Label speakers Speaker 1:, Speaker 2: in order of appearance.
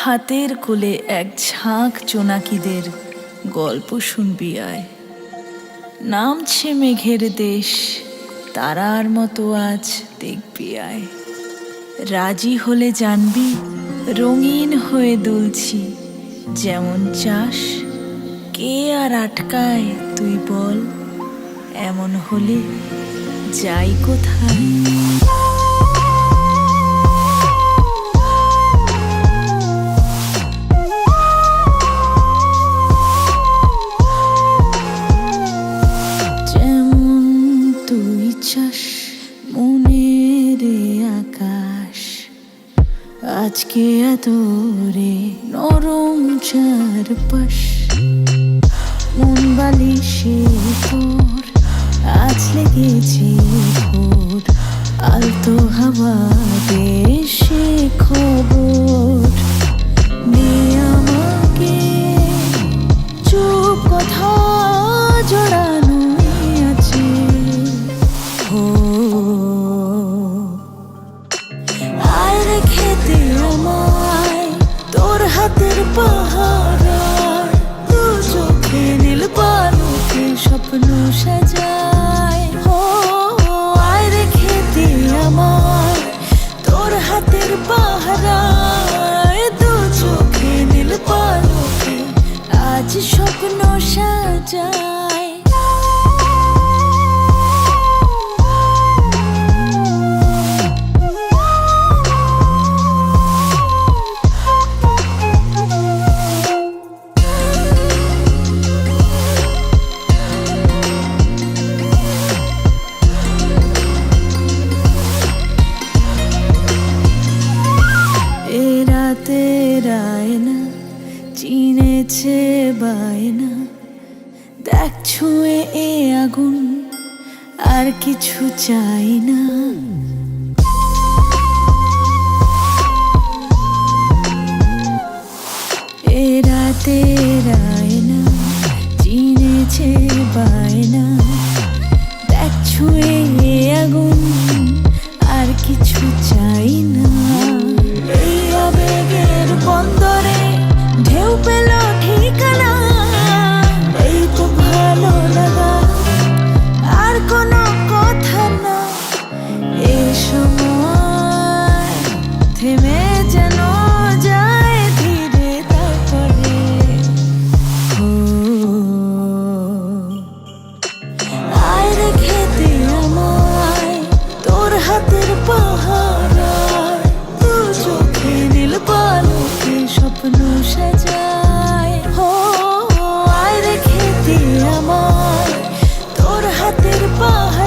Speaker 1: হাতের কোলে এক ঝাঁক জোনাকিদের গল্প শুনবি আয়। নামছে মেঘের দেশ, তারার মতো আজ দেখবি আয়। রাজি হলে জানবি রঙিন হয়ে দুলছি, যেমন চাস কে আর আটকায় তুই বল। এমন হলে যাই কোথায়। মনের আকাশ আজকে এতরে নরম চারপাশ, মন বালিশে তোর আজ লেগেছে ভোর। আলতো হাওয়া দেশে খবর নিয়ে আমাকে চুপ কথা জড়ানো আছে। আয় রে খেতে আমায় তোর হাতের পাহারায়, দু চোখে নীল পালকে স্বপ্ন সাজায়। আয় রে খেতে আমায় তোর হাতের পাহারায়, দু চোখে নীল পালকে আজ স্বপ্ন সাজায়। রায়না চিনেছে বায়না, দেখ ছুঁয়ে এ আগুন আর কিছু চাই না। এ রাতে রায়না চিনেছে বায়না, দেখ ছুঁয়ে এ আগুন আর কিছু চাই না। বন্দরে ঢেউ পেল ঠিকানা, এই তো ভালো লাগা আর কোনো কথা না। এই সময় থেমে যেন যায় ধীরে, তারপরে আয় রে খেতে আমায় তোর হাতের পাহারায়, দু চোখে নীল পালকে স্বপ্ন সাজায়। আয় রে খেতে আমায় তোর হাতের পাহাড়।